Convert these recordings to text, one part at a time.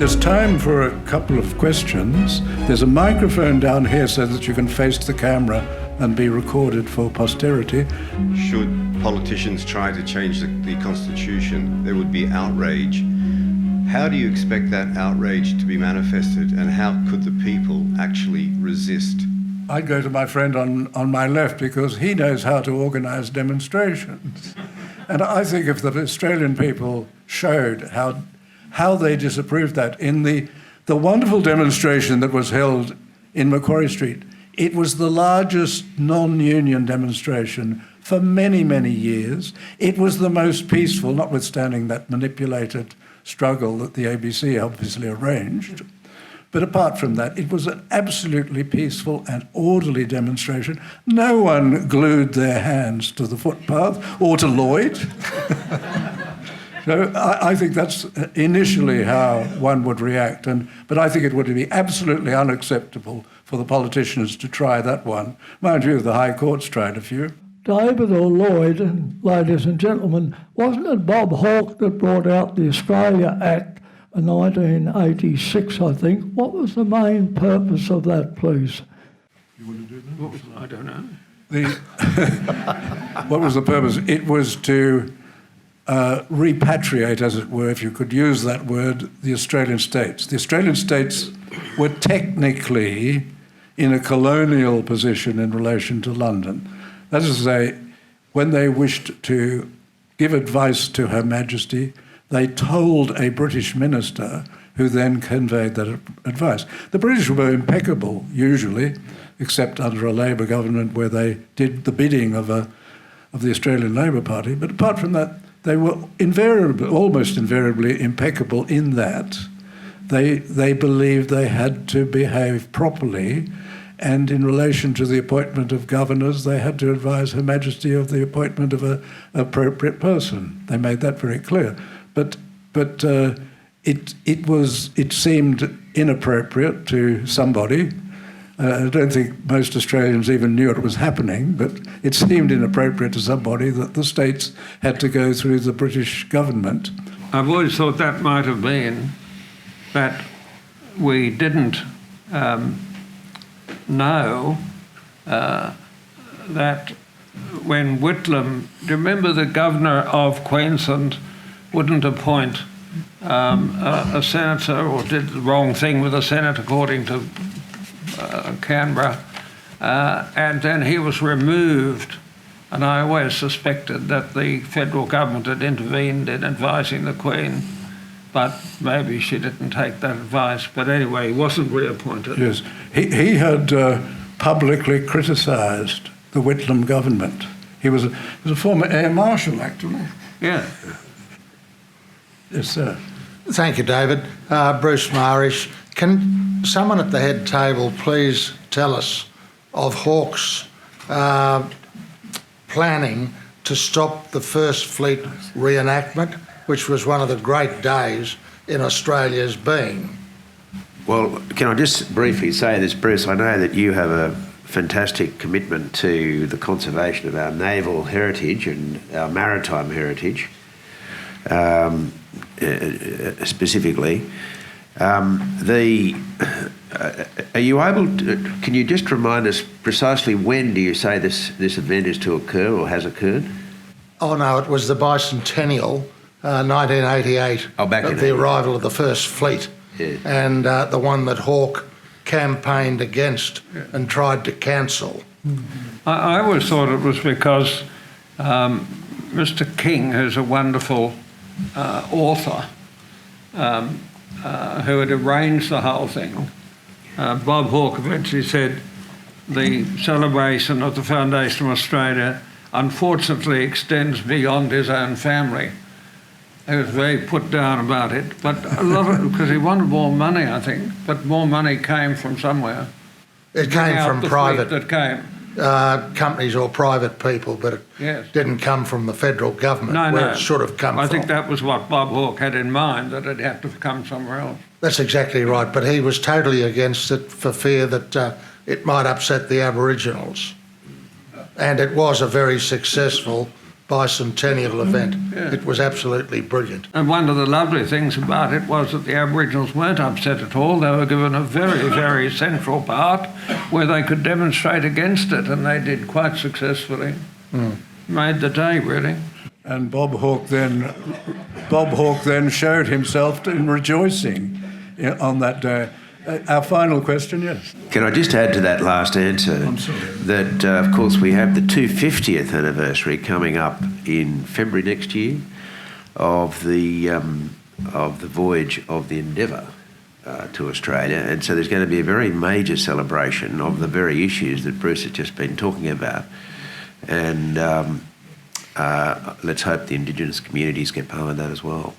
There's time for a couple of questions. There's a microphone down here so that you can face the camera and be recorded for posterity. Should politicians try to change the Constitution, there would be outrage. How do you expect that outrage to be manifested, and how could the people actually resist? I'd go to my friend on my left because he knows how to organise demonstrations. And I think if the Australian people showed how they disapproved that in the wonderful demonstration that was held in Macquarie Street, it was the largest non-union demonstration for many, many years. It was the most peaceful, notwithstanding that manipulated struggle that the ABC obviously arranged. But apart from that, it was an absolutely peaceful and orderly demonstration. No one glued their hands to the footpath or to Lloyd. So I think that's initially how one would react. But I think it would be absolutely unacceptable for the politicians to try that one. Mind you, the High Court's tried a few. David or Lloyd, and ladies and gentlemen, wasn't it Bob Hawke that brought out the Australia Act in 1986, I think? What was the main purpose of that, please? You want to do that? I don't know. What was the purpose? It was to repatriate, as it were, if you could use that word, the Australian states. The Australian states were technically in a colonial position in relation to London. That is to say, when they wished to give advice to Her Majesty, they told a British minister who then conveyed that advice. The British were impeccable, usually, except under a Labour government where they did the bidding of the Australian Labour Party. But apart from that, they were almost invariably impeccable in that they believed they had to behave properly, and in relation to the appointment of governors, they had to advise Her Majesty of the appointment of an appropriate person. They made that very clear. But it seemed inappropriate to somebody. I don't think most Australians even knew it was happening, but it seemed inappropriate to somebody that the states had to go through the British government. I've always thought that might have been that we didn't know that when Whitlam, do you remember the governor of Queensland wouldn't appoint a senator, or did the wrong thing with a Senate according to Canberra, and then he was removed, and I always suspected that the federal government had intervened in advising the Queen, but maybe she didn't take that advice. But anyway, he wasn't reappointed. Yes, he had publicly criticised the Whitlam government. He was a former Air Marshal, actually. Yeah. Yes, sir. Thank you, David. Bruce Marish, can someone at the head table please tell us of Hawke's planning to stop the First Fleet reenactment, which was one of the great days in Australia's being? Well, can I just briefly say this, Bruce? I know that you have a fantastic commitment to the conservation of our naval heritage and our maritime heritage, specifically. Are you able to, can you just remind us precisely when do you say this event is to occur or has occurred? Oh no, it was the bicentennial, 1988, Oh, back in the arrival of the First Fleet, yeah. And the one that Hawke campaigned against and tried to cancel. I always thought it was because Mr. King, who's a wonderful author, who had arranged the whole thing, Bob Hawke eventually said the celebration of the Foundation of Australia unfortunately extends beyond his own family. He was very put down about it, but a lot of it because he wanted more money, I think, but more money came from somewhere. It came from private that came. companies or private people, but it didn't come from the federal government, where it should have come from. I think that was what Bob Hawke had in mind, that it had to come somewhere else. That's exactly right, but he was totally against it for fear that it might upset the Aboriginals. And it was a very successful bicentennial event. It was absolutely brilliant. And one of the lovely things about it was that the Aboriginals weren't upset at all. They were given a very, very central part where they could demonstrate against it, and they did quite successfully. Made the day, really. And Bob Hawke then showed himself in rejoicing on that day. Our final question, yes. Can I just add to that last answer that, of course, we have the 250th anniversary coming up in February next year of the voyage of the Endeavour to Australia, and so there's going to be a very major celebration of the very issues that Bruce has just been talking about, and let's hope the Indigenous communities get part of that as well.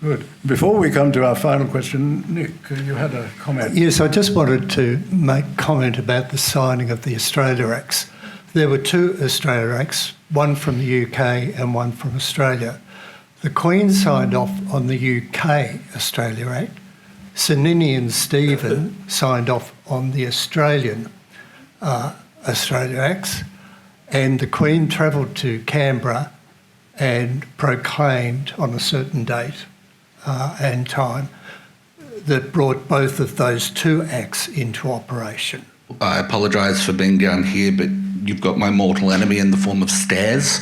Good. Before we come to our final question, Nick, you had a comment. Yes, I just wanted to make comment about the signing of the Australia Acts. There were two Australia Acts, one from the UK and one from Australia. The Queen signed off on the UK Australia Act. Sir Ninian Stephen signed off on the Australian Australia Acts. And the Queen travelled to Canberra and proclaimed on a certain date and time that brought both of those two acts into operation. I apologise for being down here, but you've got my mortal enemy in the form of stairs.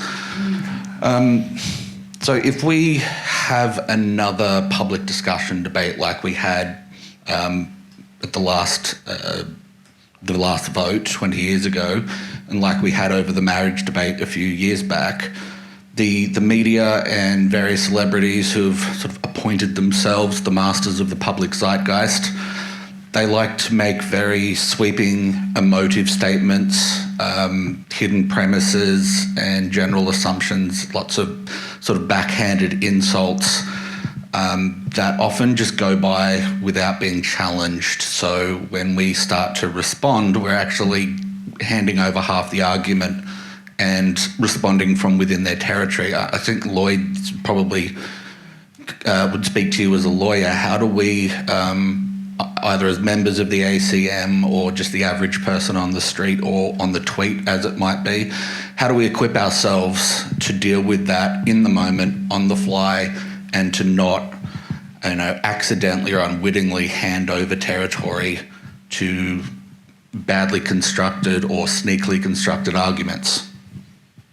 So if we have another public discussion debate like we had at the last vote 20 years ago, and like we had over the marriage debate a few years back, the media and various celebrities who've sort of appointed themselves the masters of the public zeitgeist, they like to make very sweeping, emotive statements, hidden premises and general assumptions, lots of sort of backhanded insults that often just go by without being challenged. So when we start to respond, we're actually handing over half the argument and responding from within their territory. I think Lloyd probably would speak to you as a lawyer. How do we, either as members of the ACM or just the average person on the street or on the tweet as it might be, how do we equip ourselves to deal with that in the moment, on the fly, and to not, accidentally or unwittingly hand over territory to badly constructed or sneakily constructed arguments?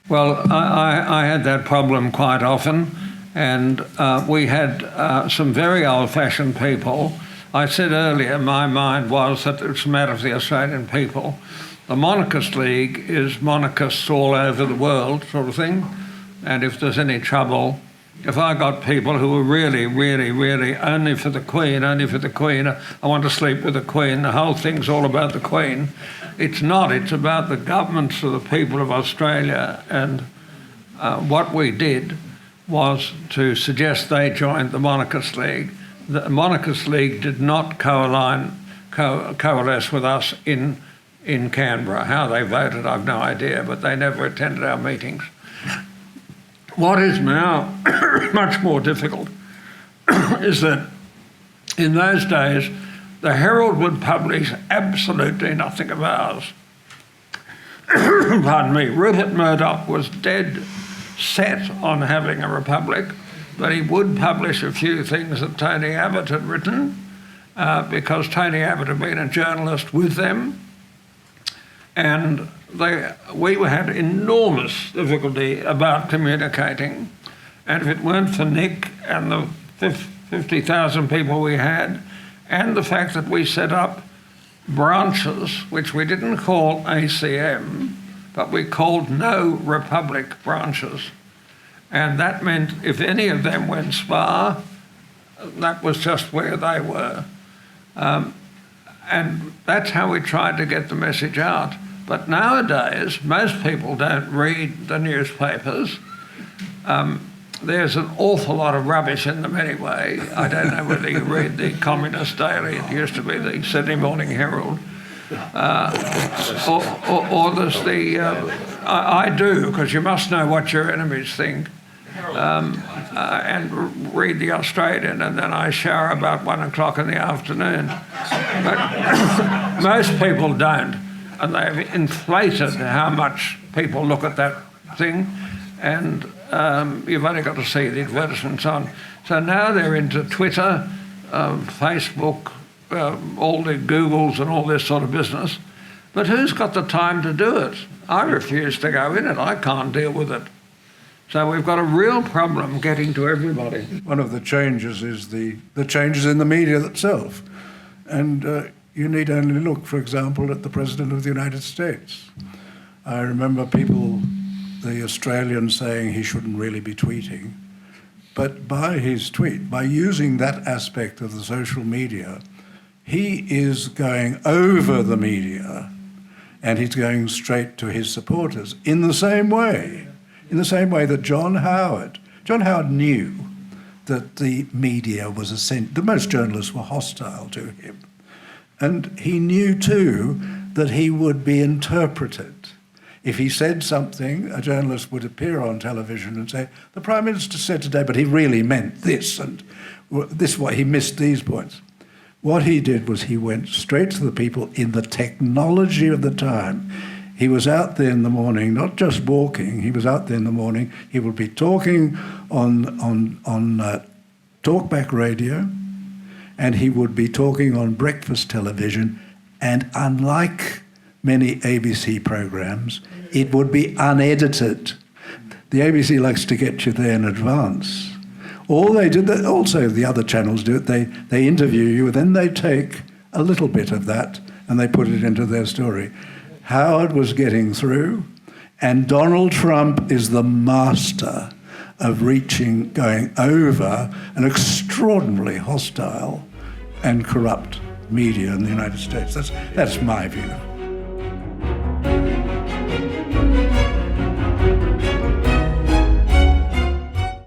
Well, I had that problem quite often, and we had some very old-fashioned people. I said earlier my mind was that it's a matter of the Australian people. The Monarchist League is monarchists all over the world sort of thing, and if there's any trouble, if I got people who were really, really, really only for the Queen, I want to sleep with the Queen, the whole thing's all about the Queen. It's not, it's about the governments of the people of Australia, and what we did was to suggest they joined the Monarchist League. The Monarchist League did not coalesce with us in Canberra. How they voted, I've no idea, but they never attended our meetings. What is now much more difficult is that in those days, the Herald would publish absolutely nothing of ours. Pardon me. Rupert Murdoch was dead set on having a republic, but he would publish a few things that Tony Abbott had written because Tony Abbott had been a journalist with them, and we had enormous difficulty about communicating, and if it weren't for Nick and the 50,000 people we had, and the fact that we set up branches, which we didn't call ACM, but we called No Republic branches. And that meant if any of them went Spa, that was just where they were. And that's how we tried to get the message out. But nowadays, most people don't read the newspapers. There's an awful lot of rubbish in them anyway. I don't know whether you read the Communist Daily, it used to be the Sydney Morning Herald, or there's the, I do, because you must know what your enemies think, and read the Australian, and then I shower about 1 o'clock in the afternoon. But most people don't, and they've inflated how much people look at that thing. and you've only got to see the advertisements and so on. So now they're into Twitter, Facebook, all the Googles and all this sort of business. But who's got the time to do it? I refuse to go in it. I can't deal with it. So we've got a real problem getting to everybody. One of the changes is the changes in the media itself. And you need only look, for example, at the President of the United States. I remember people, the Australians, saying he shouldn't really be tweeting. But by his tweet, by using that aspect of the social media, he is going over the media and he's going straight to his supporters in the same way that John Howard knew that the media was essential. The most journalists were hostile to him. And he knew too that he would be interpreted. If he said something, a journalist would appear on television and say, the Prime Minister said today, but he really meant this, and this way he missed these points. What he did was he went straight to the people in the technology of the time. He was out there in the morning, not just walking, he was out there in the morning. He would be talking on talkback radio, and he would be talking on breakfast television, and unlike many ABC programs, it would be unedited. The ABC likes to get you there in advance. All they did, also the other channels do it, they interview you, then they take a little bit of that and they put it into their story. Howard was getting through, and Donald Trump is the master of going over an extraordinarily hostile and corrupt media in the United States. That's my view.